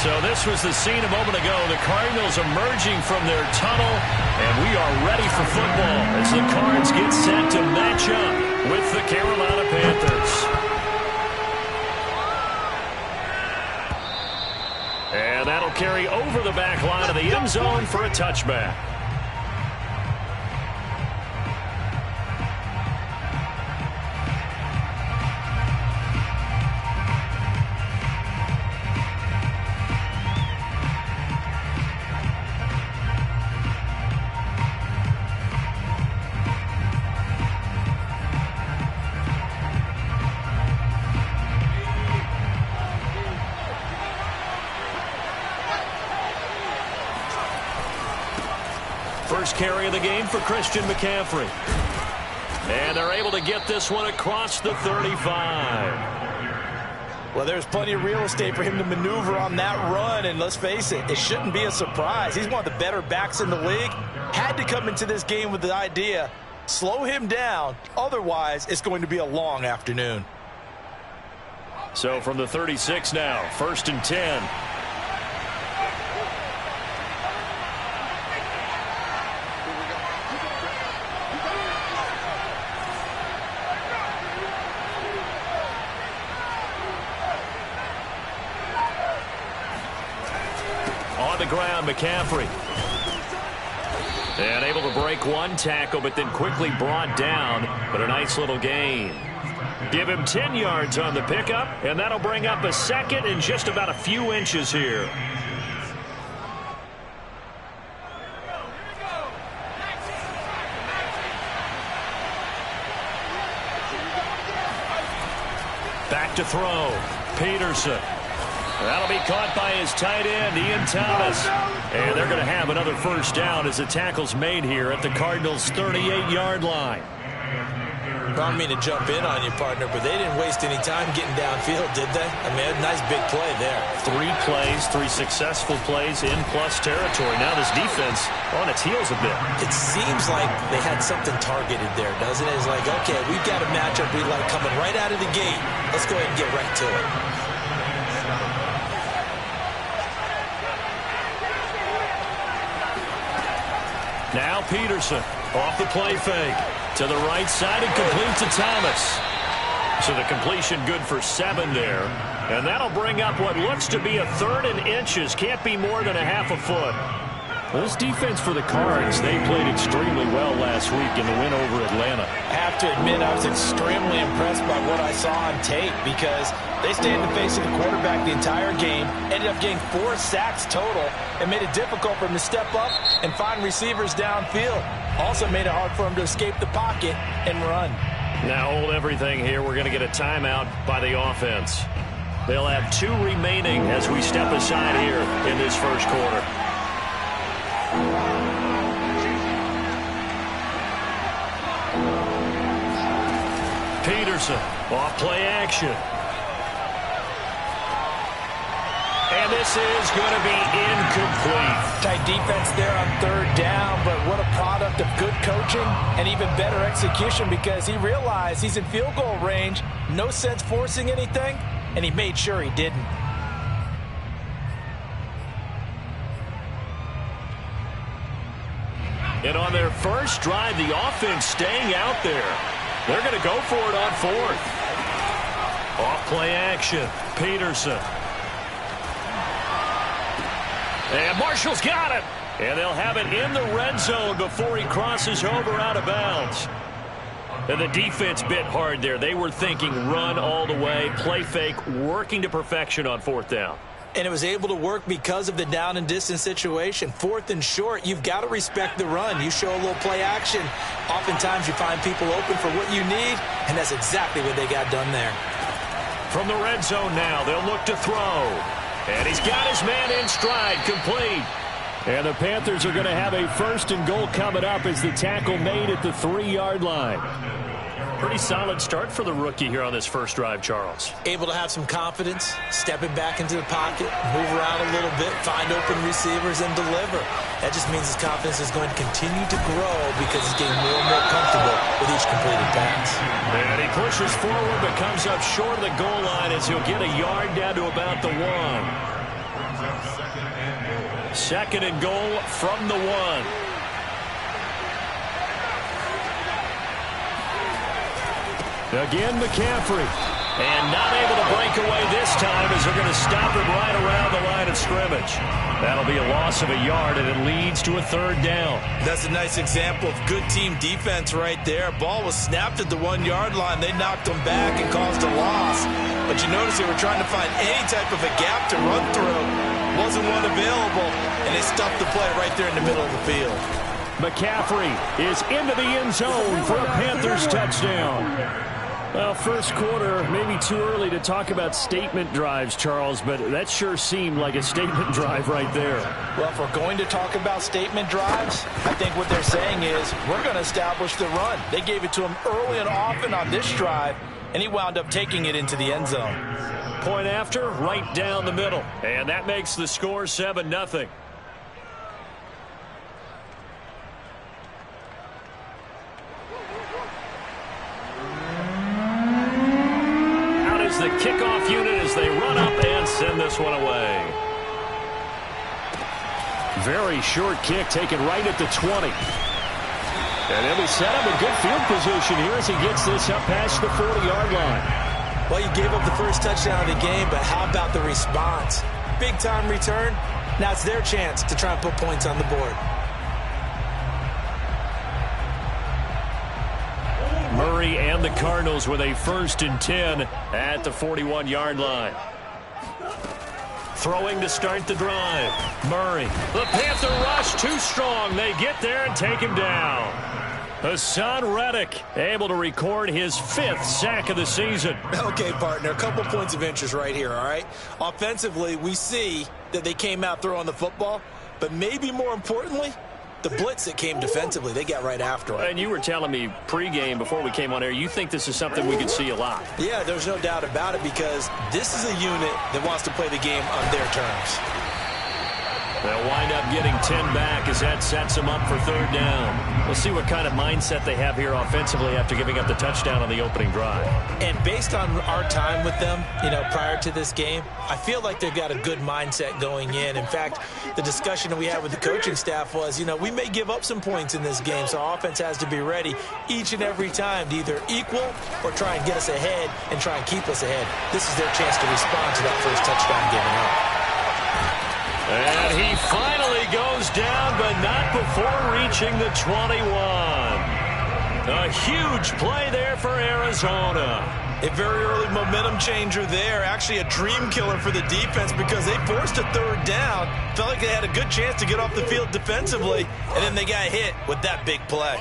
So this was the scene a moment ago. The Cardinals emerging from their tunnel, and we are ready for football as the Cards get set to match up with the Carolina Panthers. And that'll carry over the back line of the end zone for a touchback. First carry of the game for Christian McCaffrey. And they're able to get this one across the 35. Well, there's plenty of real estate for him to maneuver on that run, and let's face it, it shouldn't be a surprise. He's one of the better backs in the league. Had to come into this game with the idea, slow him down, otherwise it's going to be a long afternoon. So from the 36 now, 1st and 10. On the ground, McCaffrey. And able to break one tackle, but then quickly brought down. But a nice little gain. Give him 10 yards on the pickup, and that'll bring up a second in just about a few inches here. Back to throw. Peterson. That'll be caught by his tight end, Ian Thomas. And they're going to have another first down as the tackle's made here at the Cardinals' 38-yard line. I don't mean to jump in on you, partner, but they didn't waste any time getting downfield, did they? I mean, a nice big play there. 3 plays, 3 successful plays in plus territory. Now this defense on its heels a bit. It seems like they had something targeted there, doesn't it? It's like, okay, we've got a matchup we like coming right out of the gate. Let's go ahead and get right to it. Now Peterson off the play fake to the right side and complete to Thomas. So the completion good for 7 there. And that'll bring up what looks to be a 3rd and inches. Can't be more than a half a foot. Well, this defense for the Cards, they played extremely well last week in the win over Atlanta. I have to admit, I was extremely impressed by what I saw on tape because they stayed in the face of the quarterback the entire game, ended up getting 4 sacks total, and made it difficult for him to step up and find receivers downfield. Also made it hard for him to escape the pocket and run. Now hold everything here. We're going to get a timeout by the offense. They'll have 2 remaining as we step aside here in this first quarter. Peterson, off play action. And this is going to be incomplete. Tight defense there on 3rd down, but what a product of good coaching and even better execution because he realized he's in field goal range, no sense forcing anything, and he made sure he didn't. And on their first drive, the offense staying out there. They're going to go for it on 4th. Off play action. Peterson. And Marshall's got it. And they'll have it in the red zone before he crosses over out of bounds. And the defense bit hard there. They were thinking run all the way, play fake, working to perfection on 4th down. And it was able to work because of the down and distance situation. 4th and short, you've got to respect the run. You show a little play action. Oftentimes you find people open for what you need, and that's exactly what they got done there. From the red zone now, they'll look to throw. And he's got his man in stride, complete. And the Panthers are going to have a 1st and goal coming up as the tackle made at the 3-yard line. Pretty solid start for the rookie here on this first drive, Charles. Able to have some confidence, stepping back into the pocket, move around a little bit, find open receivers, and deliver. That just means his confidence is going to continue to grow because he's getting more and more comfortable with each completed pass. And he pushes forward but comes up short of the goal line as he'll get a yard down to about the 1. Second and goal from the 1. Again, McCaffrey. And not able to break away this time as they're going to stop him right around the line of scrimmage. That'll be a loss of a yard, and it leads to a 3rd down. That's a nice example of good team defense right there. Ball was snapped at the 1-yard line. They knocked him back and caused a loss. But you notice they were trying to find any type of a gap to run through. Wasn't one available, and they stuffed the play right there in the middle of the field. McCaffrey is into the end zone for a Panthers touchdown. Well, first quarter, maybe too early to talk about statement drives, Charles, but that sure seemed like a statement drive right there. Well, if we're going to talk about statement drives, I think what they're saying is we're going to establish the run. They gave it to him early and often on this drive, and he wound up taking it into the end zone. Point after, right down the middle, and that makes the score 7-0. The kickoff unit as they run up and send this one away. Very short kick taken right at the 20. And he'll be set up in good field position here as he gets this up past the 40-yard line. Well, you gave up the first touchdown of the game, but how about the response? Big-time return. Now it's their chance to try and put points on the board. Murray and the Cardinals with a 1st and 10 at the 41-yard line. Throwing to start the drive. Murray. The Panther rush too strong. They get there and take him down. Hassan Reddick able to record his 5th sack of the season. Okay, partner, a couple points of interest right here, all right? Offensively, we see that they came out throwing the football, but maybe more importantly, the blitz that came defensively, they got right after it. And you were telling me pregame before we came on air, you think this is something we could see a lot. Yeah, there's no doubt about it because this is a unit that wants to play the game on their terms. They'll wind up getting 10 back as that sets them up for 3rd down. We'll see what kind of mindset they have here offensively after giving up the touchdown on the opening drive. And based on our time with them, prior to this game, I feel like they've got a good mindset going in. In fact, the discussion that we had with the coaching staff was, we may give up some points in this game, so our offense has to be ready each and every time to either equal or try and get us ahead and try and keep us ahead. This is their chance to respond to that first touchdown given up. And he finally goes down, but not before reaching the 21. A huge play there for Arizona. A very early momentum changer there. Actually a dream killer for the defense because they forced a 3rd down. Felt like they had a good chance to get off the field defensively, and then they got hit with that big play.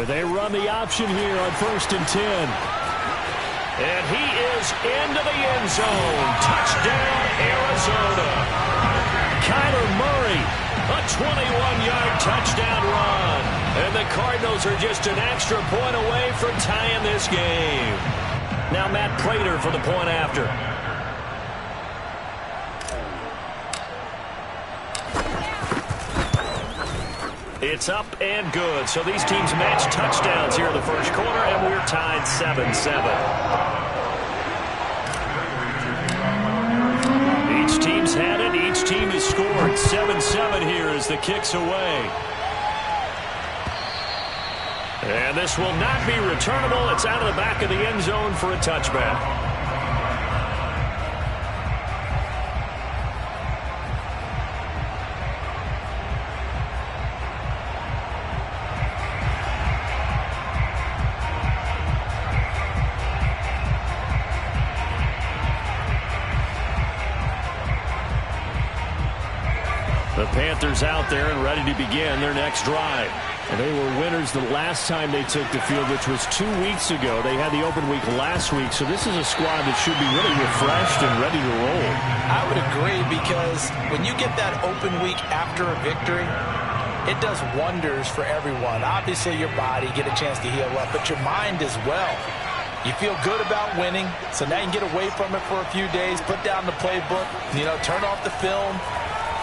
They run the option here on 1st and 10. And he is into the end zone. Touchdown, Arizona. Kyler Murray, a 21-yard touchdown run. And the Cardinals are just an extra point away from tying this game. Now Matt Prater for the point after. It's up and good. So these teams match touchdowns here in the first quarter, and we're tied 7-7. Each team's had it. Each team has scored. 7-7 here as the kick's away. And this will not be returnable. It's out of the back of the end zone for a touchback. The Panthers out there and ready to begin their next drive. And they were winners the last time they took the field, which was 2 weeks ago. They had the open week last week, so this is a squad that should be really refreshed and ready to roll. I would agree because when you get that open week after a victory, it does wonders for everyone. Obviously, your body, get a chance to heal up, but your mind as well. You feel good about winning, so now you can get away from it for a few days, put down the playbook, turn off the film.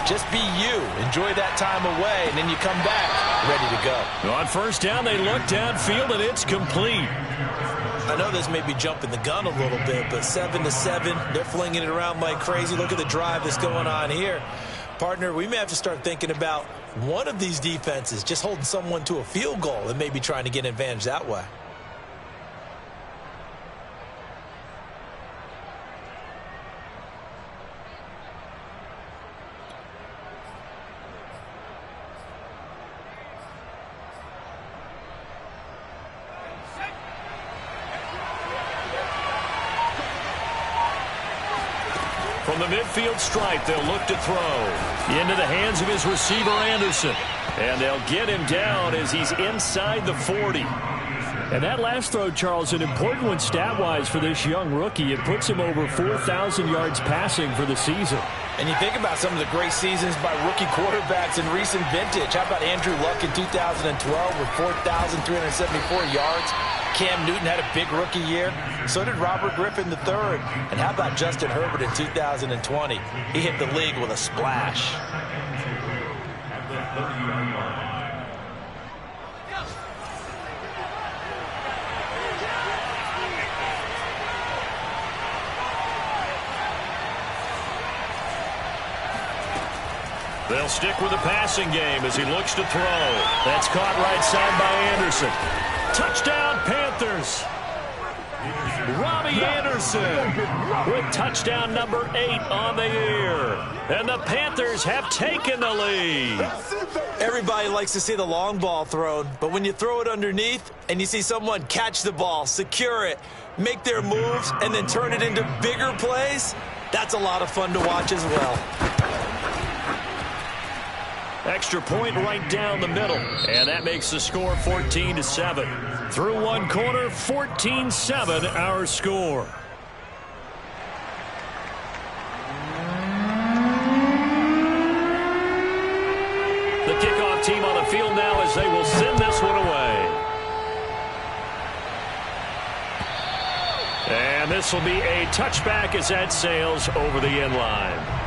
Just be you. Enjoy that time away, and then you come back ready to go. On 1st down, they look downfield, and it's complete. I know this may be jumping the gun a little bit, but 7-7, they're flinging it around like crazy. Look at the drive that's going on here. Partner, we may have to start thinking about one of these defenses just holding someone to a field goal and maybe trying to get an advantage that way. From the midfield stripe, they'll look to throw. Into the hands of his receiver, Anderson. And they'll get him down as he's inside the 40. And that last throw, Charles, an important one stat-wise for this young rookie. It puts him over 4,000 yards passing for the season. And you think about some of the great seasons by rookie quarterbacks in recent vintage. How about Andrew Luck in 2012 with 4,374 yards? Cam Newton had a big rookie year. So did Robert Griffin III. And how about Justin Herbert in 2020? He hit the league with a splash. They'll stick with the passing game as he looks to throw. That's caught right side by Anderson. Touchdown, Panthers. Robbie Anderson with touchdown number 8 on the year. And the Panthers have taken the lead. Everybody likes to see the long ball thrown, but when you throw it underneath and you see someone catch the ball, secure it, make their moves, and then turn it into bigger plays, that's a lot of fun to watch as well. Extra point right down the middle. And that makes the score 14-7. Through one quarter, 14-7 our score. The kickoff team on the field now as they will send this one away. And this will be a touchback as that sails over the end line.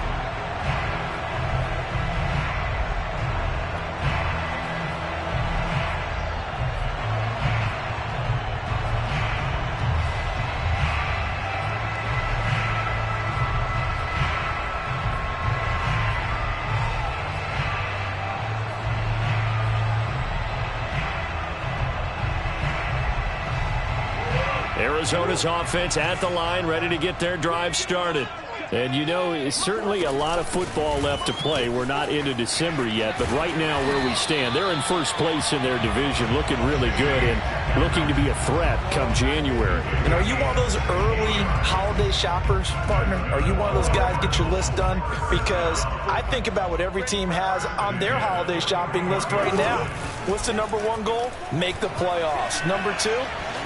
Arizona's offense at the line, ready to get their drive started. And, you know, it's certainly a lot of football left to play. We're not into December yet, but right now where we stand, they're in first place in their division, looking really good and looking to be a threat come January. And are you one of those early holiday shoppers, partner? Are you one of those guys get your list done? Because I think about what every team has on their holiday shopping list right now. What's the number 1 goal? Make the playoffs. Number 2,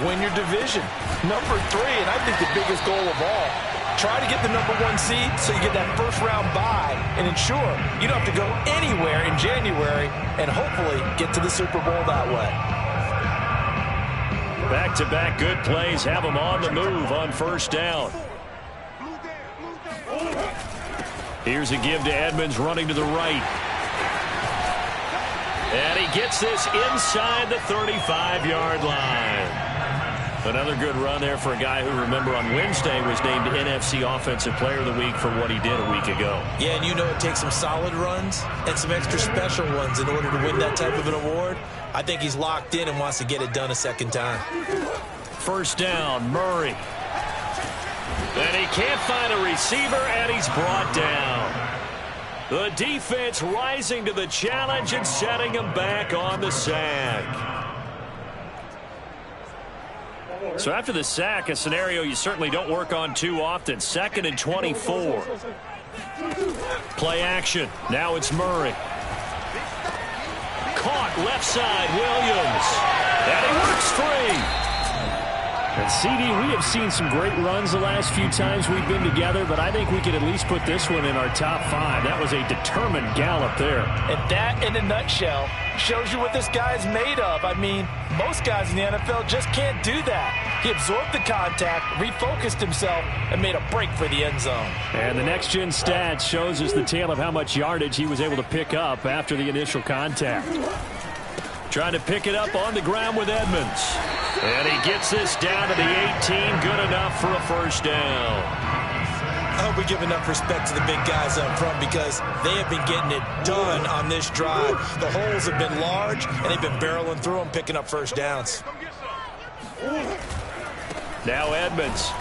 win your division. Number 3, and I think the biggest goal of all, try to get the number 1 seed so you get that first round bye and ensure you don't have to go anywhere in January and hopefully get to the Super Bowl that way. Back-to-back good plays have them on the move on first down. Here's a give to Edmonds running to the right. And he gets this inside the 35-yard line. Another good run there for a guy who, remember, on Wednesday was named NFC Offensive Player of the Week for what he did a week ago. Yeah, and you know it takes some solid runs and some extra special ones in order to win that type of an award. I think he's locked in and wants to get it done a second time. First down, Murray. And he can't find a receiver, and he's brought down. The defense rising to the challenge and setting him back on the sack. So after the sack, a scenario you certainly don't work on too often. 2nd and 24. Play action. Now it's Murray. Caught left side, Williams. And he works free. And CD, we have seen some great runs the last few times we've been together, but I think we could at least put this one in our top 5. That was a determined gallop there. And that, in a nutshell, shows you what this guy's made of. I mean, most guys in the NFL just can't do that. He absorbed the contact, refocused himself, and made a break for the end zone. And the next-gen stats shows us the tale of how much yardage he was able to pick up after the initial contact. Trying to pick it up on the ground with Edmonds. And he gets this down to the 18. Good enough for a first down. I hope we give enough respect to the big guys up front because they have been getting it done on this drive. The holes have been large, and they've been barreling through them, picking up first downs. Now Edmonds.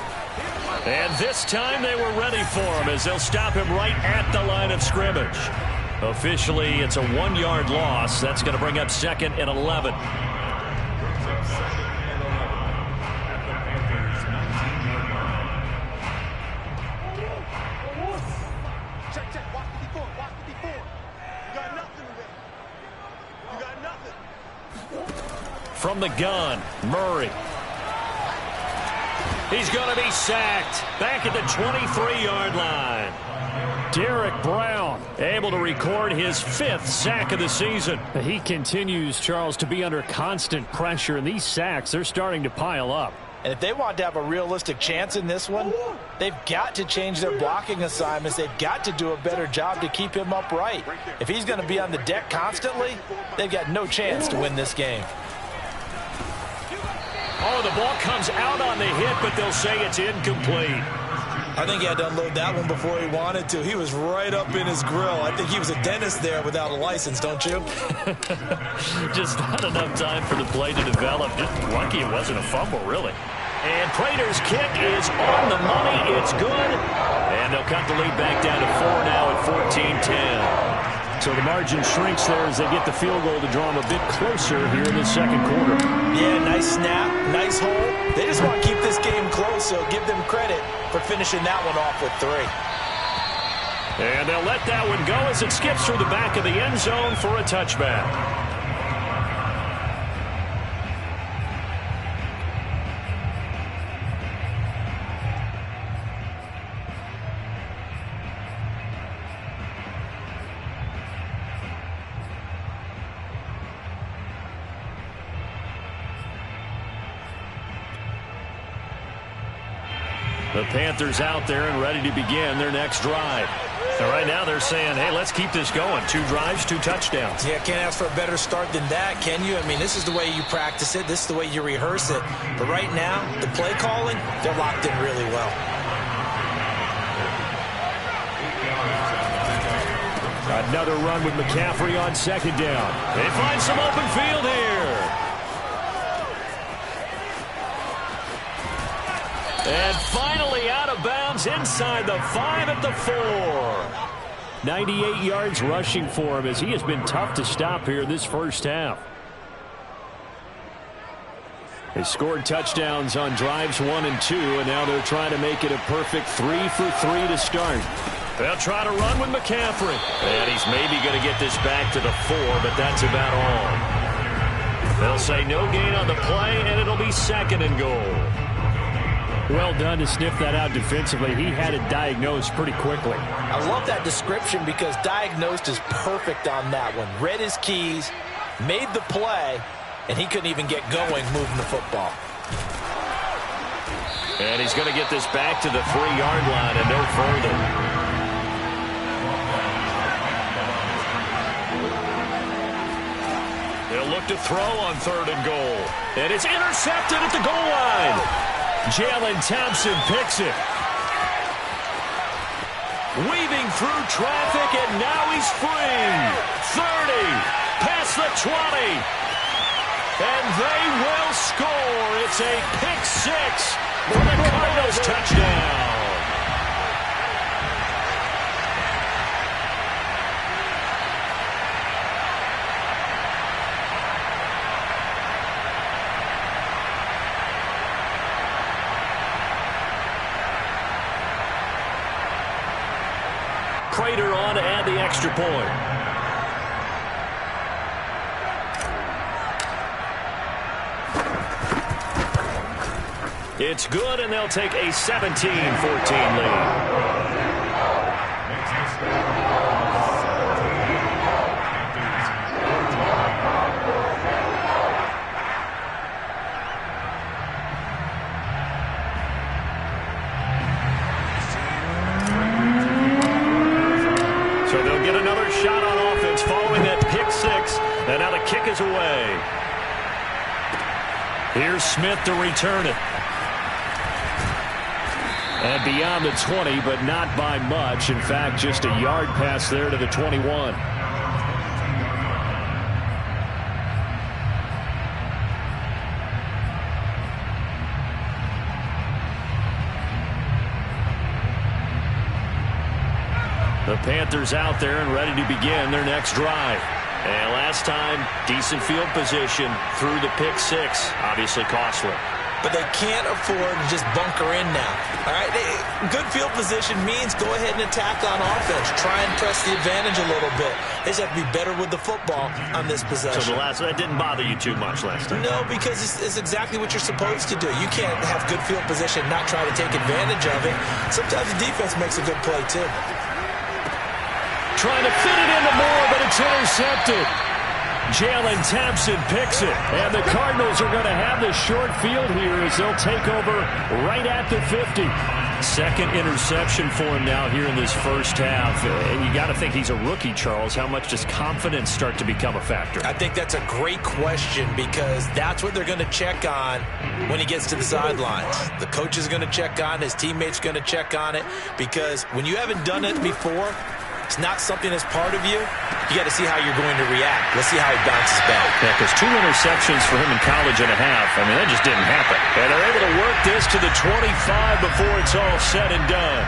And this time they were ready for him as they'll stop him right at the line of scrimmage. Officially, it's a 1-yard loss. That's going to bring up 2nd and 11. From the gun, Murray. He's going to be sacked back at the 23-yard line. Derek Brown able to record his 5th sack of the season. He continues, Charles, to be under constant pressure, and these sacks, they're starting to pile up. And if they want to have a realistic chance in this one, they've got to change their blocking assignments. They've got to do a better job to keep him upright. If he's going to be on the deck constantly, they've got no chance to win this game. Oh, the ball comes out on the hit, but they'll say it's incomplete. I think he had to unload that one before he wanted to. He was right up in his grill. I think he was a dentist there without a license, don't you? Just not enough time for the play to develop. Just lucky it wasn't a fumble, really. And Prater's kick is on the money. It's good. And they'll cut the lead back down to 4 now at 14-10. So the margin shrinks there as they get the field goal to draw them a bit closer here in the second quarter. Yeah, nice snap, nice hole. They just want to keep this game close, so give them credit for finishing that one off with 3. And they'll let that one go as it skips through the back of the end zone for a touchback. The Panthers out there and ready to begin their next drive. And right now they're saying, hey, let's keep this going. 2 drives, 2 touchdowns. Yeah, can't ask for a better start than that, can you? I mean, this is the way you practice it. This is the way you rehearse it. But right now, the play calling, they're locked in really well. Another run with McCaffrey on 2nd down. They find some open field here. And finally out of bounds inside the 5 at the 4. 98 yards rushing for him as he has been tough to stop here this first half. They scored touchdowns on drives 1 and 2, and now they're trying to make it a perfect 3 for 3 to start. They'll try to run with McCaffrey. And he's maybe going to get this back to the 4, but that's about all. They'll say no gain on the play, and it'll be 2nd and goal. Well done to sniff that out defensively. He had it diagnosed pretty quickly. I love that description because diagnosed is perfect on that one. Read his keys, made the play, and he couldn't even get going moving the football. And he's going to get this back to the 3-yard line and no further. They'll look to throw on 3rd and goal. And it's intercepted at the goal line. Jalen Thompson picks it. Weaving through traffic, and now he's free. 30, past the 20. And they will score. It's a pick 6 for the Cardinals touchdown. Prater on to add the extra point. It's good, and they'll take a 17-14 lead. So they'll get another shot on offense following that pick 6. And now the kick is away. Here's Smith to return it. And beyond the 20, but not by much. In fact, just a yard pass there to the 21. The Panthers out there and ready to begin their next drive. And last time, decent field position through the pick six. Obviously costly. But they can't afford to just bunker in now. All right, good field position means go ahead and attack on offense. Try and press the advantage a little bit. They just have to be better with the football on this possession. So that didn't bother you too much last time? No, because it's exactly what you're supposed to do. You can't have good field position and not try to take advantage of it. Sometimes the defense makes a good play, too. Trying to fit it into Moore, but it's intercepted. Jalen Thompson picks it. And the Cardinals are going to have this short field here as they'll take over right at the 50. Second interception for him now here in this first half. And you got to think he's a rookie, Charles. How much does confidence start to become a factor? I think that's a great question because that's what they're going to check on when he gets to the sidelines. The coach is going to check on it. His teammates are going to check on it because when you haven't done it before, it's not something that's part of you. You got to see how you're going to react. Let's see how he bounces back. Yeah, because 2 interceptions for him in college and a half. I mean, that just didn't happen. And they're able to work this to the 25 before it's all said and done.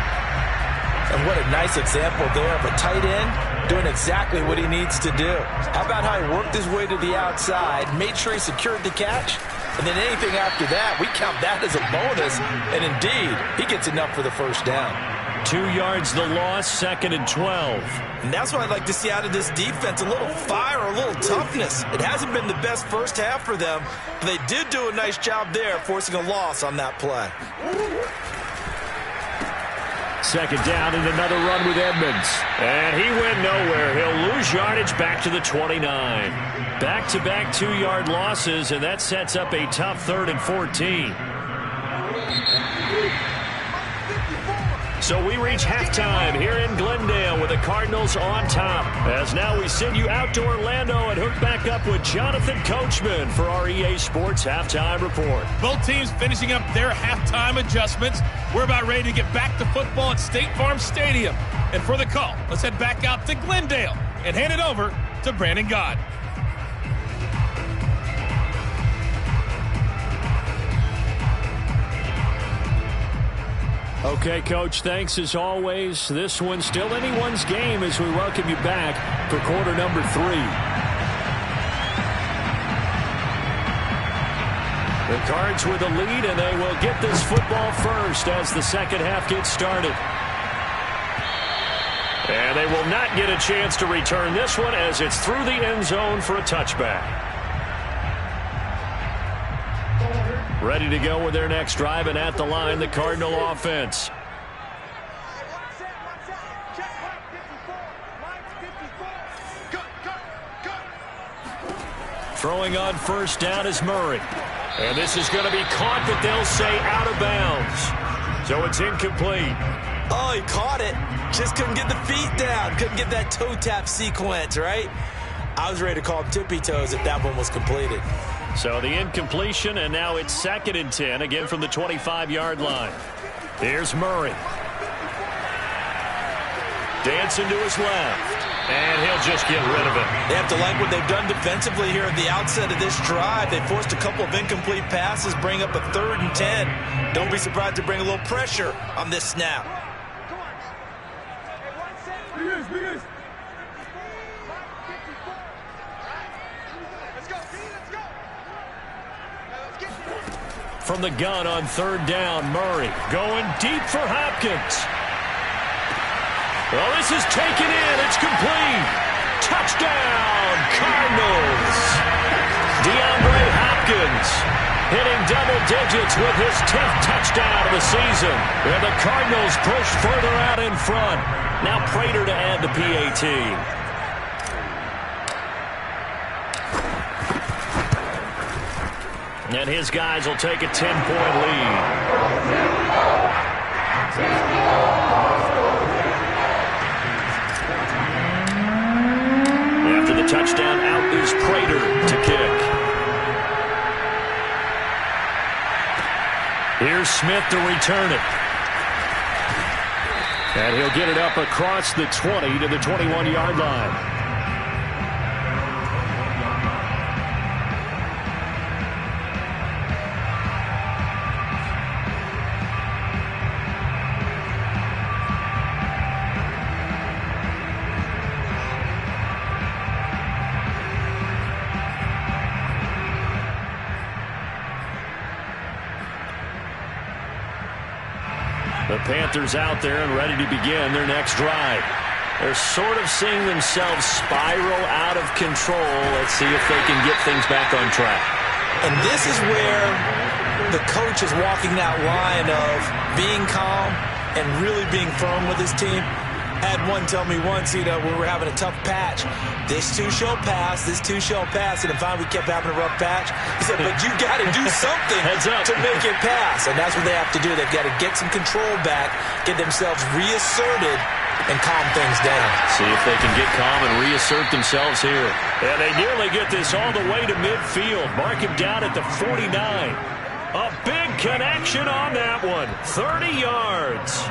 And what a nice example there of a tight end doing exactly what he needs to do. How about how he worked his way to the outside, made sure he secured the catch, and then anything after that, we count that as a bonus. And indeed, he gets enough for the first down. 2 yards the loss, 2nd and 12. And that's what I'd like to see out of this defense, a little fire, a little toughness. It hasn't been the best first half for them, but they did do a nice job there, forcing a loss on that play. Second down and another run with Edmonds. And he went nowhere. He'll lose yardage back to the 29. Back-to-back 2-yard losses, and that sets up a tough 3rd and 14. So we reach halftime here in Glendale with the Cardinals on top. As now we send you out to Orlando and hook back up with Jonathan Coachman for our EA Sports Halftime Report. Both teams finishing up their halftime adjustments. We're about ready to get back to football at State Farm Stadium. And for the call, let's head back out to Glendale and hand it over to Brandon Gott. Okay, Coach, thanks as always. This one's still anyone's game as we welcome you back for quarter number 3. The Cards with a lead, and they will get this football first as the second half gets started. And they will not get a chance to return this one as it's through the end zone for a touchback. Ready to go with their next drive, and at the line, the Cardinal offense. Throwing on first down is Murray. And this is going to be caught, but they'll say out of bounds. So it's incomplete. Oh, he caught it. Just couldn't get the feet down. Couldn't get that toe tap sequence, right? I was ready to call him tippy toes if that one was completed. So the incompletion, and now it's 2nd and 10, again from the 25-yard line. Here's Murray. Dancing to his left, and he'll just get rid of it. They have to like what they've done defensively here at the outset of this drive. They forced a couple of incomplete passes, bring up a 3rd and 10. Don't be surprised to bring a little pressure on this snap. From the gun on 3rd down, Murray going deep for Hopkins. Well, this is taken in. It's complete. Touchdown, Cardinals. DeAndre Hopkins hitting double digits with his 10th touchdown of the season. And the Cardinals push further out in front. Now Prater to add the PAT. And his guys will take a 10-point lead. After the touchdown, out is Prater to kick. Here's Smith to return it. And he'll get it up across the 20 to the 21-yard line. The Panthers out there and ready to begin their next drive. They're sort of seeing themselves spiral out of control. Let's see if they can get things back on track. And this is where the coach is walking that line of being calm and really being firm with his team. I had one tell me once, we were having a tough patch. This too shall pass, this too shall pass. And finally we kept having a rough patch. He said, but you got to do something to make it pass. And that's what they have to do. They've got to get some control back, get themselves reasserted, and calm things down. See if they can get calm and reassert themselves here. And they nearly get this all the way to midfield. Mark him down at the 49. A big connection on that one. 30 yards.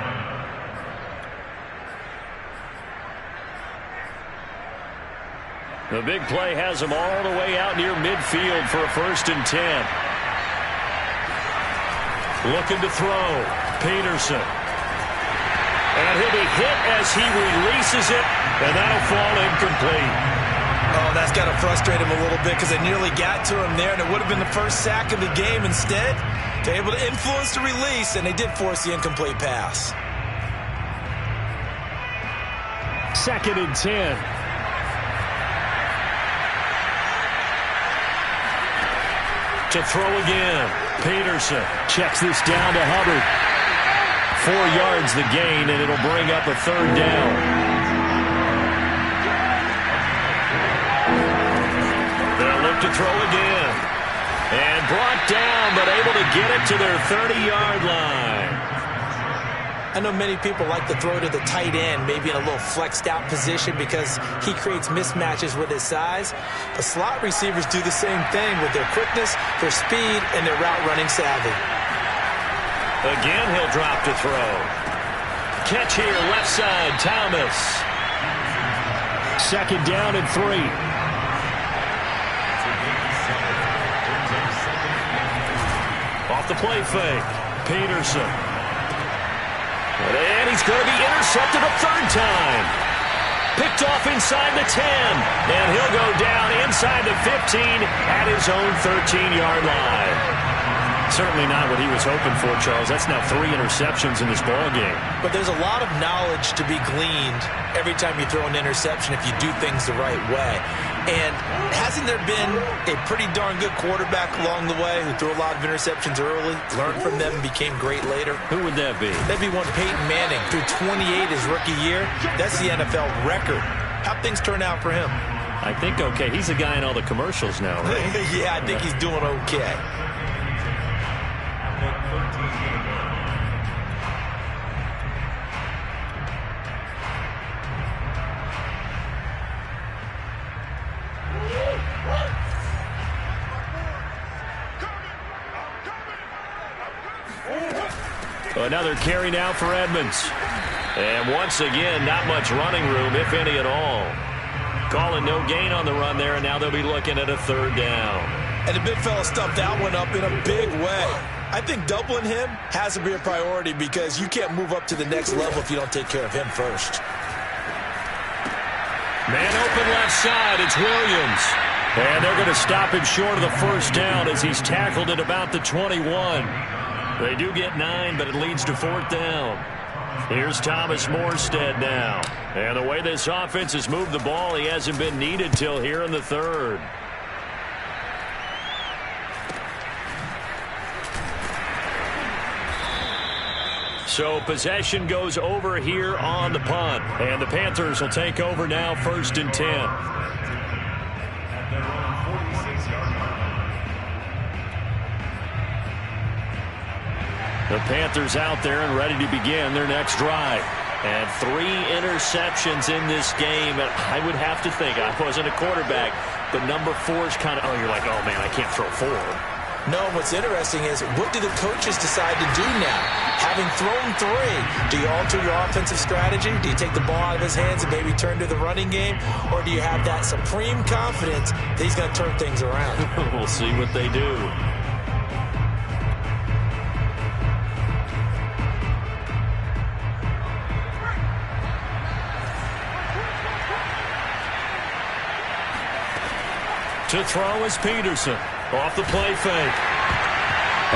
The big play has him all the way out near midfield for a 1st and 10. Looking to throw. Peterson. And he'll be hit as he releases it, and that'll fall incomplete. Oh, that's got to frustrate him a little bit because they nearly got to him there, and it would have been the first sack of the game. Instead, they're able to influence the release, and they did force the incomplete pass. 2nd and 10. To throw again. Peterson checks this down to Hubbard. 4 yards the gain, and it'll bring up a 3rd down. They'll look to throw again. And brought down, but able to get it to their 30-yard line. I know many people like to throw to the tight end, maybe in a little flexed out position because he creates mismatches with his size. But slot receivers do the same thing with their quickness, their speed, and their route running savvy. Again, he'll drop to throw. Catch here, left side, Thomas. 2nd down and 3. Off the play fake. Peterson. And he's going to be intercepted a 3rd time. Picked off inside the 10. And he'll go down inside the 15 at his own 13-yard line. Certainly not what he was hoping for, Charles. That's now 3 interceptions in this ball game. But there's a lot of knowledge to be gleaned every time you throw an interception if you do things the right way. And hasn't there been a pretty darn good quarterback along the way who threw a lot of interceptions early, learned from them, and became great later? Who would that be? That'd be one Peyton Manning. Threw 28 his rookie year. That's the NFL record. How'd things turn out for him? I think okay. He's a guy in all the commercials now, right? Yeah, I think he's doing okay. Another carry now for Edmonds. And once again, not much running room, if any at all. Calling no gain on the run there, and now they'll be looking at a 3rd down. And the big fella stuffed that one up in a big way. I think doubling him has to be a priority because you can't move up to the next level if you don't take care of him first. Man open left side, it's Williams. And they're going to stop him short of the 1st down as he's tackled at about the 21. They do get 9, but it leads to 4th down. Here's Thomas Morstead now. And the way this offense has moved the ball, he hasn't been needed till here in the 3rd. So possession goes over here on the punt. And the Panthers will take over now, 1st and 10. The Panthers out there and ready to begin their next drive. And 3 interceptions in this game. And I would have to think, I wasn't a quarterback, but number 4 is kind of, you're like, oh, man, I can't throw 4. No, what's interesting is what do the coaches decide to do now? Having thrown 3, do you alter your offensive strategy? Do you take the ball out of his hands and maybe turn to the running game? Or do you have that supreme confidence that he's going to turn things around? We'll see what they do. To throw is Peterson. Off the play fake.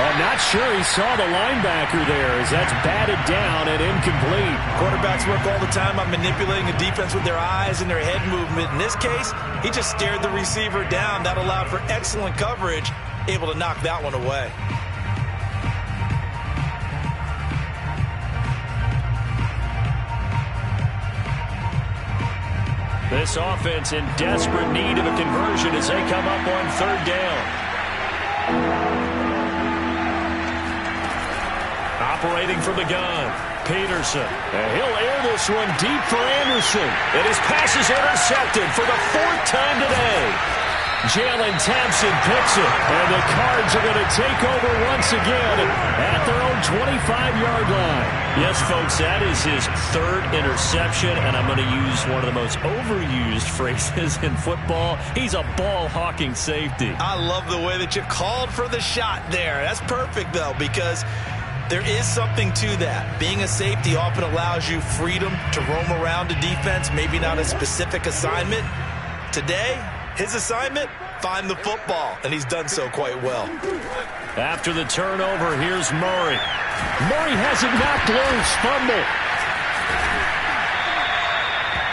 I'm not sure he saw the linebacker there as that's batted down and incomplete. Quarterbacks work all the time on manipulating the defense with their eyes and their head movement. In this case, he just stared the receiver down. That allowed for excellent coverage, able to knock that one away. This offense in desperate need of a conversion as they come up on 3rd down. Operating from the gun, Peterson. And he'll air this one deep for Anderson. And his pass is intercepted for the 4th time today. Jalen Thompson picks it. And the Cards are going to take over once again at their own 25-yard line. Yes, folks, that is his 3rd interception, and I'm going to use one of the most overused phrases in football. He's a ball-hawking safety. I love the way that you called for the shot there. That's perfect, though, because there is something to that. Being a safety often allows you freedom to roam around a defense, maybe not a specific assignment. Today, his assignment, find the football, and he's done so quite well. After the turnover, here's Murray. Murray has it knocked loose. Fumble.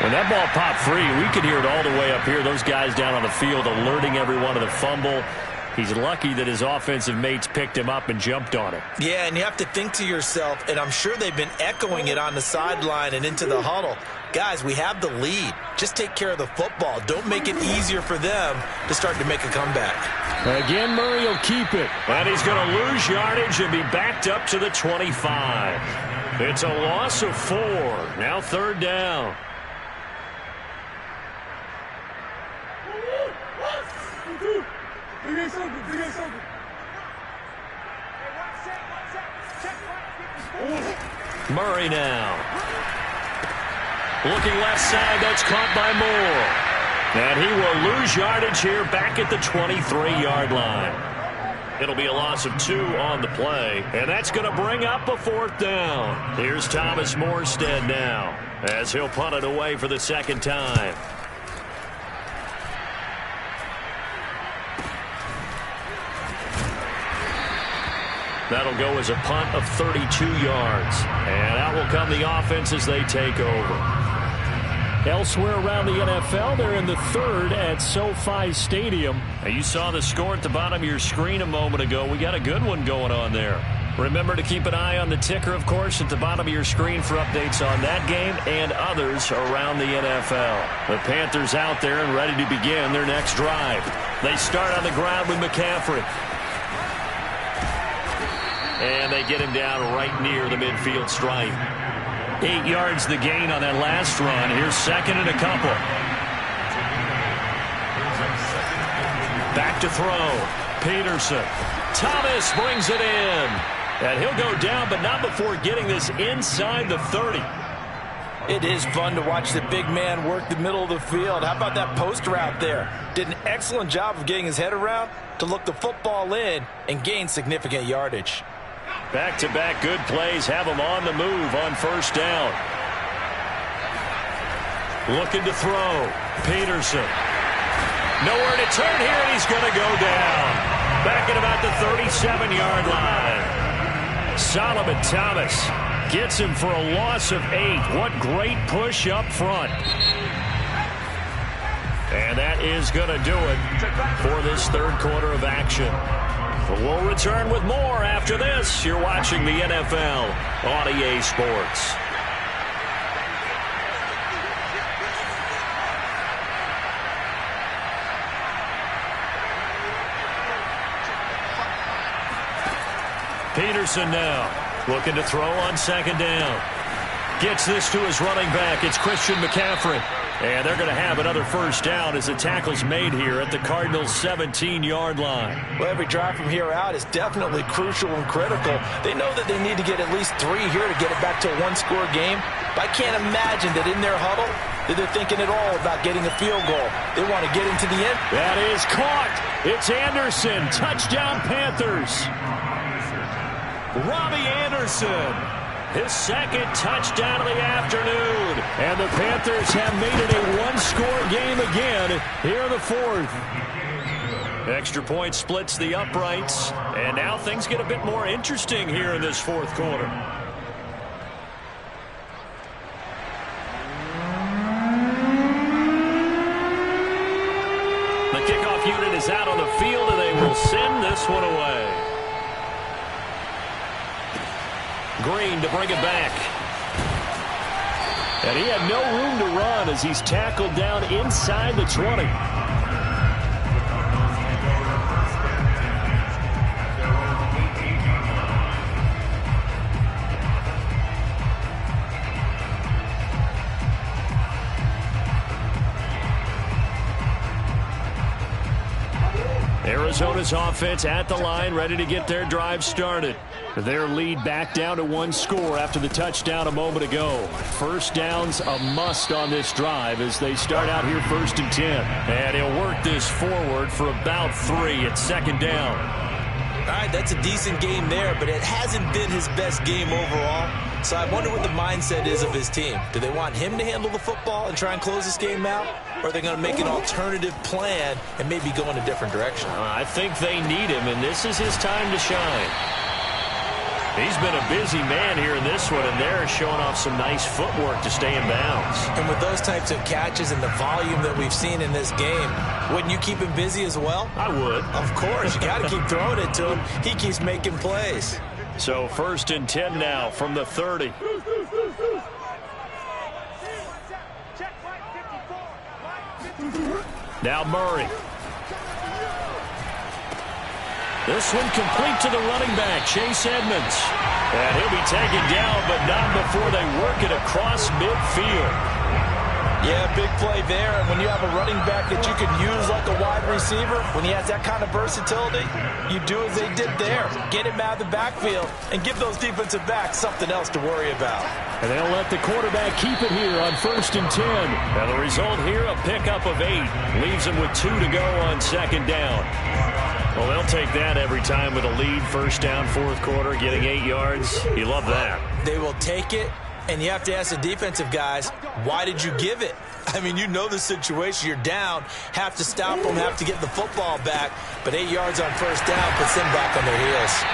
When that ball popped free, we could hear it all the way up here. Those guys down on the field alerting everyone of the fumble. He's lucky that his offensive mates picked him up and jumped on it. Yeah, and you have to think to yourself, and I'm sure they've been echoing it on the sideline and into the huddle. Guys, we have the lead. Just take care of the football. Don't make it easier for them to start to make a comeback. Again, Murray will keep it. And he's going to lose yardage and be backed up to the 25. It's a loss of 4. Now 3rd down. Murray now. Looking left side, that's caught by Moore. And he will lose yardage here back at the 23-yard line. It'll be a loss of 2 on the play, and that's going to bring up a 4th down. Here's Thomas Morstead now as he'll punt it away for the 2nd time. That'll go as a punt of 32 yards. And out will come the offense as they take over. Elsewhere around the NFL, they're in the 3rd at SoFi Stadium. Now you saw the score at the bottom of your screen a moment ago. We got a good one going on there. Remember to keep an eye on the ticker, of course, at the bottom of your screen for updates on that game and others around the NFL. The Panthers out there and ready to begin their next drive. They start on the ground with McCaffrey. And they get him down right near the midfield stripe. 8 yards the gain on that last run. Here's 2nd and a couple. Back to throw. Peterson. Thomas brings it in. And he'll go down, but not before getting this inside the 30. It is fun to watch the big man work the middle of the field. How about that post route there? Did an excellent job of getting his head around to look the football in and gain significant yardage. Back-to-back good plays have him on the move on 1st down. Looking to throw. Peterson. Nowhere to turn here, and he's going to go down. Back at about the 37-yard line. Solomon Thomas gets him for a loss of 8. What great push up front. And that is going to do it for this 3rd quarter of action. We'll return with more after this. You're watching the NFL on EA Sports. Peterson now looking to throw on 2nd down. Gets this to his running back. It's Christian McCaffrey. And they're going to have another first down as the tackle's made here at the Cardinals' 17-yard line. Well, every drive from here out is definitely crucial and critical. They know that they need to get at least 3 here to get it back to a one-score game. But I can't imagine that in their huddle that they're thinking at all about getting a field goal. They want to get into the end. That is caught. It's Anderson. Touchdown, Panthers. Robbie Anderson. His second touchdown of the afternoon. And the Panthers have made it a one-score game again here in the fourth. Extra point splits the uprights. And now things get a bit more interesting here in this fourth quarter. The kickoff unit is out on the field, and they will send this one away. Green to bring it back. And he had no room to run as he's tackled down inside the 20. Arizona's offense at the line, ready to get their drive started. Their lead back down to one score after the touchdown a moment ago. First down's a must on this drive as they start out here 1st and 10. And he'll work this forward for about 3 at second down. All right, that's a decent game there, but it hasn't been his best game overall. So I wonder what the mindset is of his team. Do they want him to handle the football and try and close this game out? Or are they going to make an alternative plan and maybe go in a different direction? I think they need him, and this is his time to shine. He's been a busy man here in this one, and they're showing off some nice footwork to stay in bounds. And with those types of catches and the volume that we've seen in this game, wouldn't you keep him busy as well? I would. Of course. You got to keep throwing it to him. He keeps making plays. So 1st and 10 now from the 30. Now Murray. This one complete to the running back, Chase Edmonds. And he'll be taken down, but not before they work it across midfield. Yeah, big play there. And when you have a running back that you can use like a wide receiver, when he has that kind of versatility, you do as they did there. Get him out of the backfield and give those defensive backs something else to worry about. And they'll let the quarterback keep it here on 1st and 10. Now the result here, a pickup of 8. Leaves them with 2 to go on second down. Well, they'll take that every time with a lead. First down, fourth quarter, getting 8 yards. You love that. They will take it, and you have to ask the defensive guys, why did you give it? I mean, you know the situation. You're down, have to stop them, have to get the football back. But 8 yards on first down puts them back on their heels.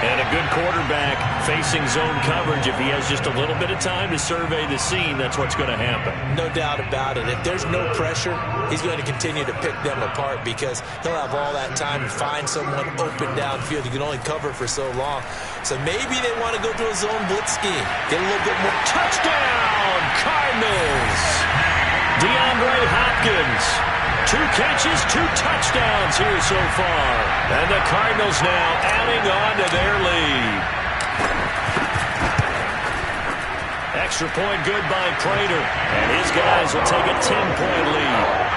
And a good quarterback facing zone coverage. If he has just a little bit of time to survey the scene, that's what's going to happen. No doubt about it. If there's no pressure, he's going to continue to pick them apart because he'll have all that time to find someone open downfield. He can only cover for so long. So maybe they want to go to a zone blitz scheme. Get a little bit more. Touchdown, Cardinals! DeAndre Hopkins. 2 catches, 2 touchdowns here so far. And the Cardinals now adding on to their lead. Extra point good by Prater. And his guys will take a 10-point lead.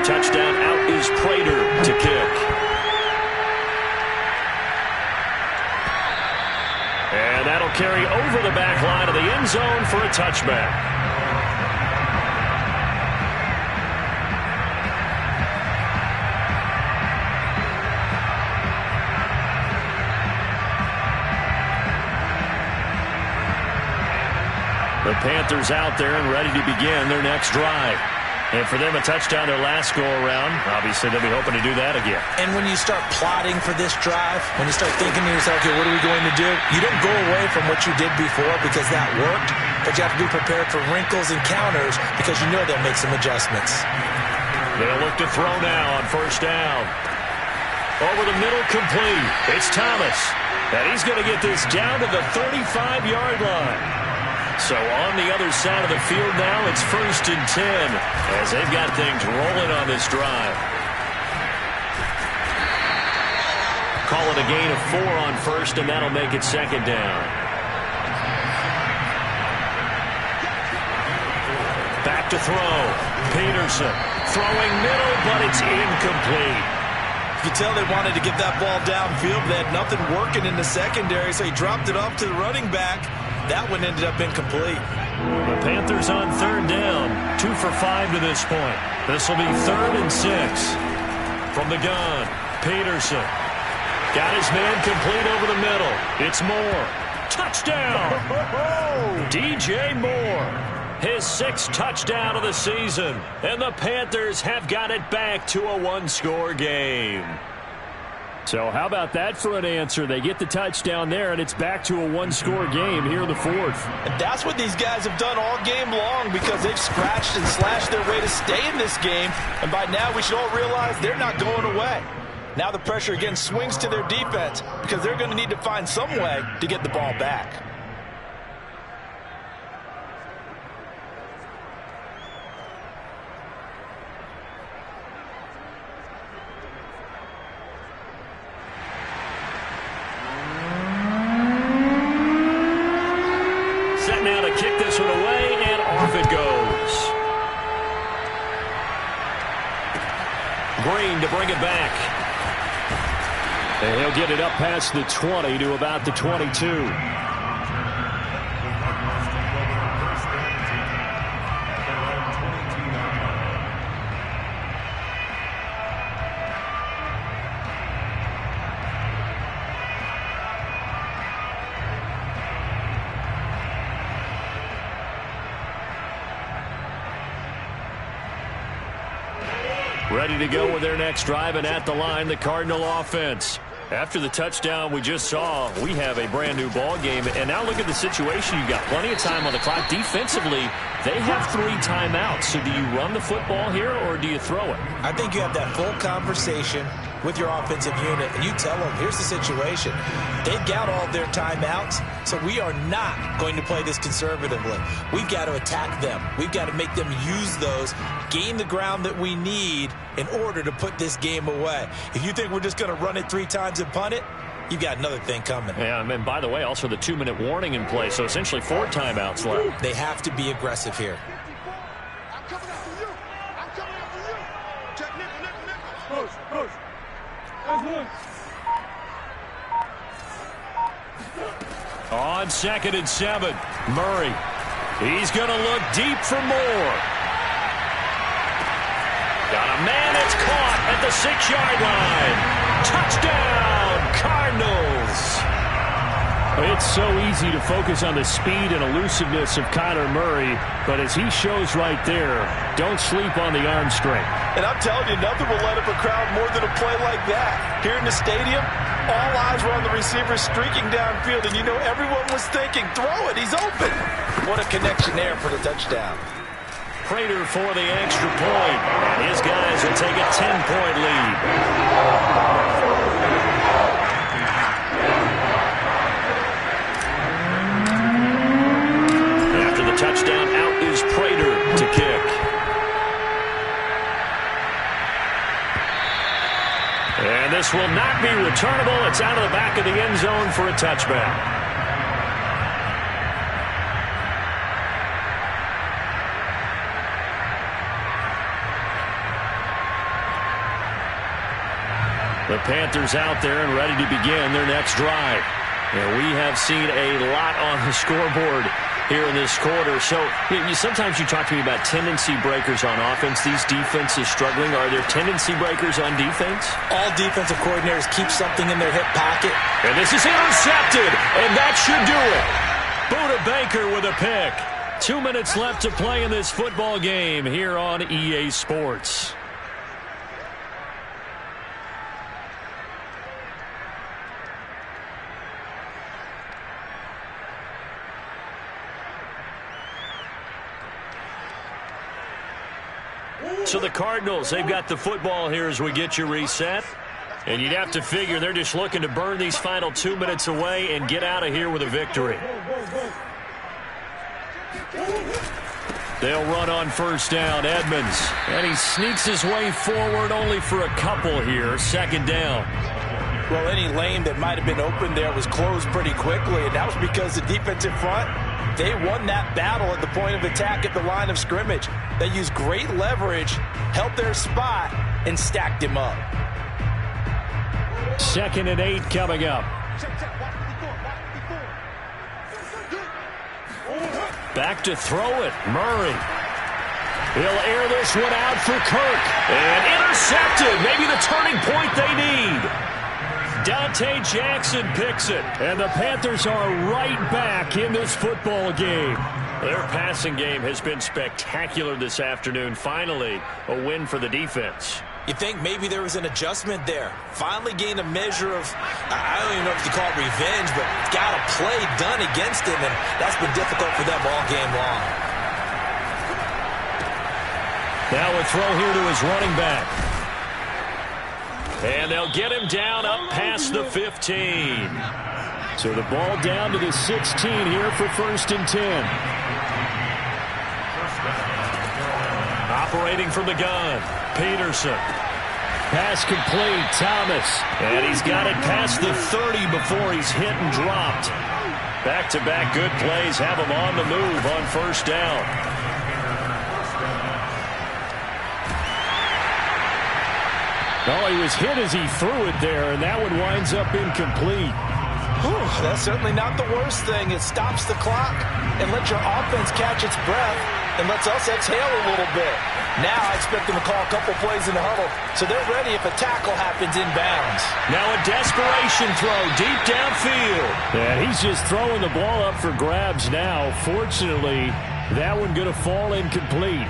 Touchdown, out is Prater to kick. And that'll carry over the back line of the end zone for a touchback. The Panthers out there and ready to begin their next drive. And for them, a touchdown their last go-around. Obviously, they'll be hoping to do that again. And when you start plotting for this drive, when you start thinking to yourself, okay, what are we going to do? You don't go away from what you did before because that worked, but you have to be prepared for wrinkles and counters because you know they'll make some adjustments. They'll look to throw now on first down. Over the middle, complete. It's Thomas. And he's going to get this down to the 35-yard line. So on the other side of the field now, it's 1st and 10 as they've got things rolling on this drive. Call it a gain of 4 on 1st, and that'll make it 2nd down. Back to throw. Peterson throwing middle, but it's incomplete. You can tell they wanted to get that ball downfield. They had nothing working in the secondary, so he dropped it off to the running back. That one ended up incomplete. The Panthers on 3rd down. 2 for 5 to this point. This will be 3rd and 6. From the gun, Peterson. Got his man complete over the middle. It's Moore. Touchdown! DJ Moore. His 6th touchdown of the season. And the Panthers have got it back to a 1-score game. So how about that for an answer? They get the touchdown there, and it's back to a 1-score game here in the 4th. And that's what these guys have done all game long because they've scratched and slashed their way to stay in this game. And by now we should all realize they're not going away. Now the pressure again swings to their defense because they're going to need to find some way to get the ball back. Set now to kick this one away, and off it goes. Green to bring it back. And he'll get it up past the 20 to about the 22. Ready to go with their next drive, and at the line, the Cardinal offense. After the touchdown we just saw, we have a brand-new ball game. And now look at the situation. You've got plenty of time on the clock. Defensively, they have 3 timeouts. So do you run the football here, or do you throw it? I think you have that full conversation with your offensive unit, and you tell them, here's the situation. They've got all their timeouts, so we are not going to play this conservatively. We've got to attack them. We've got to make them use those, gain the ground that we need in order to put this game away. If you think we're just going to run it 3 times and punt it, you've got another thing coming. Yeah, and by the way, also the 2-minute warning in place, so essentially 4 timeouts left. They have to be aggressive here. I'm coming after you. I'm coming after you. Check nickel. Push. That's one. On 2nd and 7, Murray. He's going to look deep for more. Got a man that's caught at the 6-yard line. Touchdown, Cardinals. It's so easy to focus on the speed and elusiveness of Kyler Murray, but as he shows right there, don't sleep on the arm strength. And I'm telling you, nothing will light up a crowd more than a play like that. Here in the stadium, all eyes were on the receiver streaking downfield, and you know everyone was thinking, throw it, he's open. What a connection there for the touchdown. Prater for the extra point, and his guys will take a 10-point lead. After the touchdown, out is Prater to kick. And this will not be returnable. It's out of the back of the end zone for a touchback. The Panthers out there and ready to begin their next drive. And we have seen a lot on the scoreboard here in this quarter. So sometimes you talk to me about tendency breakers on offense. These defenses struggling. Are there tendency breakers on defense? All defensive coordinators keep something in their hip pocket. And this is intercepted, and that should do it. Buda Baker with a pick. 2 minutes left to play in this football game here on EA Sports. So the Cardinals, they've got the football here as we get you reset. And you'd have to figure they're just looking to burn these final 2 minutes away and get out of here with a victory. They'll run on first down. Edmonds. And he sneaks his way forward only for a couple here. Second down. Well, any lane that might have been open there was closed pretty quickly, and that was because the defensive front, they won that battle at the point of attack at the line of scrimmage. They used great leverage, held their spot, and stacked him up. 2nd and 8 coming up. Back to throw it. Murray. He'll air this one out for Kirk. And intercepted. Maybe the turning point they need. Dante Jackson picks it. And the Panthers are right back in this football game. Their passing game has been spectacular this afternoon. Finally, a win for the defense. You think maybe there was an adjustment there. Finally gained a measure of, I don't even know if you call it revenge, but got a play done against him, and that's been difficult for them all game long. Now a throw here to his running back. And they'll get him down up past the 15. So the ball down to the 16 here for 1st and 10. Operating from the gun, Peterson. Pass complete, Thomas. And he's got it past the 30 before he's hit and dropped. Back-to-back good plays have him on the move on first down. Oh, he was hit as he threw it there, and that one winds up incomplete. Whew, that's certainly not the worst thing. It stops the clock and lets your offense catch its breath and lets us exhale a little bit. Now I expect them to call a couple plays in the huddle, so they're ready if a tackle happens inbounds. Now a desperation throw deep downfield. And he's just throwing the ball up for grabs now. Fortunately, that one going to fall incomplete.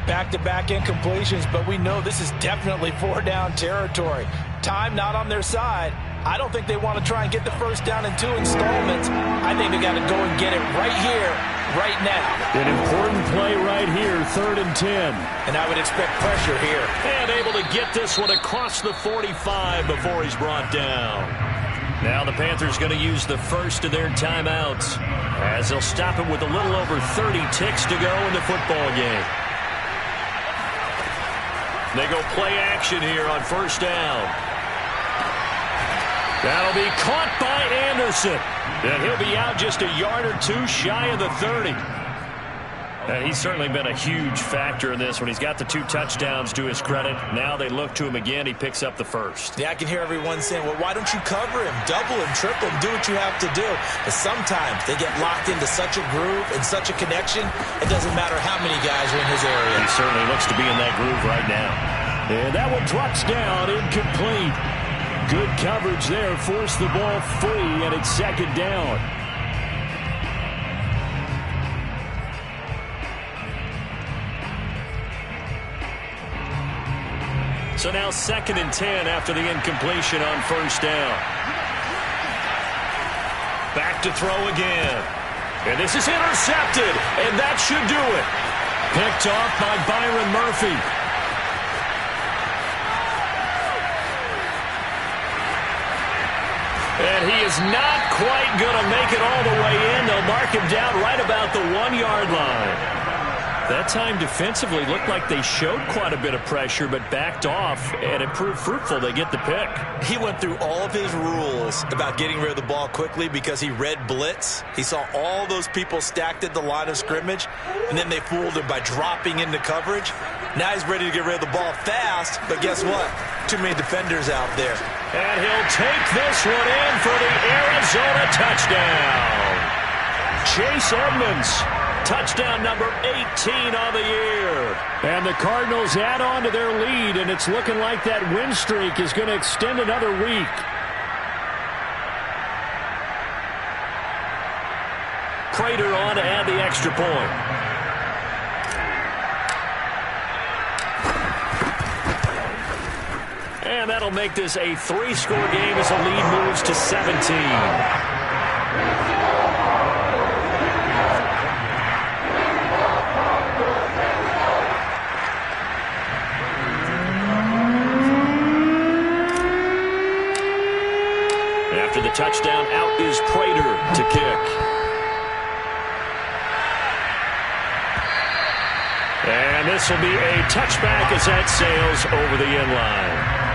Back-to-back incompletions, but we know this is definitely 4-down territory. Time not on their side. I don't think they want to try and get the first down in 2 installments. I think they got to go and get it right here, right now. An important play right here, 3rd and 10. And I would expect pressure here. And able to get this one across the 45 before he's brought down. Now the Panthers going to use the first of their timeouts as they'll stop him with a little over 30 ticks to go in the football game. They go play action here on first down. That'll be caught by Anderson. And he'll be out just a yard or 2 shy of the 30. And he's certainly been a huge factor in this when he's got the 2 touchdowns to his credit. Now they look to him again. He picks up the first. Yeah, I can hear everyone saying, well, why don't you cover him? Double him, triple him, do what you have to do. But sometimes they get locked into such a groove and such a connection, it doesn't matter how many guys are in his area. He certainly looks to be in that groove right now. And that one drops down, incomplete. Good coverage there, forced the ball free, and it's 2nd down. So now 2nd and 10 after the incompletion on first down. Back to throw again. And this is intercepted, and that should do it. Picked off by Byron Murphy. And he is not quite going to make it all the way in. They'll mark him down right about the 1-yard line. That time defensively looked like they showed quite a bit of pressure but backed off, and it proved fruitful. They get the pick. He went through all of his rules about getting rid of the ball quickly because he read blitz. He saw all those people stacked at the line of scrimmage, and then they fooled him by dropping into coverage. Now he's ready to get rid of the ball fast, but guess what? Too many defenders out there. And he'll take this one in for the Arizona touchdown. Chase Edmonds. Touchdown number 18 on the year. And the Cardinals add on to their lead, and it's looking like that win streak is going to extend another week. Prater on to add the extra point. And that'll make this a 3-score game as the lead moves to 17. After the touchdown, out is Prater to kick. And this will be a touchback as that sails over the end line.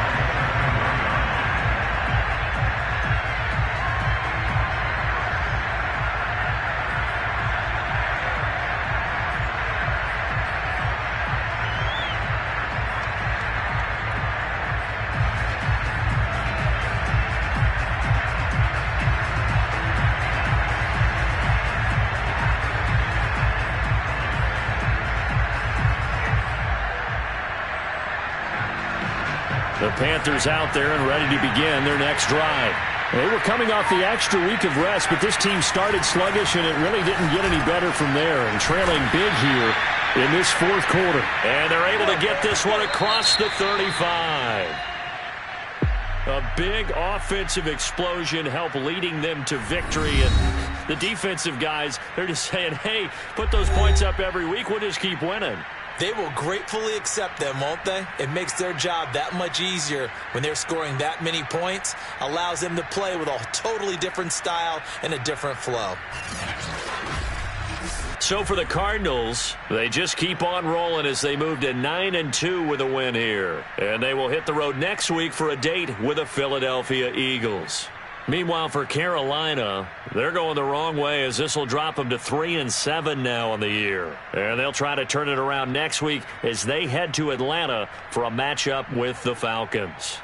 The Panthers out there and ready to begin their next drive. They were coming off the extra week of rest, but this team started sluggish, and it really didn't get any better from there. And trailing big here in this fourth quarter. And they're able to get this one across the 35. A big offensive explosion helped leading them to victory. And the defensive guys, they're just saying, hey, put those points up every week. We'll just keep winning. They will gratefully accept them, won't they? It makes their job that much easier when they're scoring that many points. Allows them to play with a totally different style and a different flow. So for the Cardinals, they just keep on rolling as they move to 9-2 with a win here. And they will hit the road next week for a date with the Philadelphia Eagles. Meanwhile, for Carolina, they're going the wrong way as this will drop them to 3-7 now on the year. And they'll try to turn it around next week as they head to Atlanta for a matchup with the Falcons.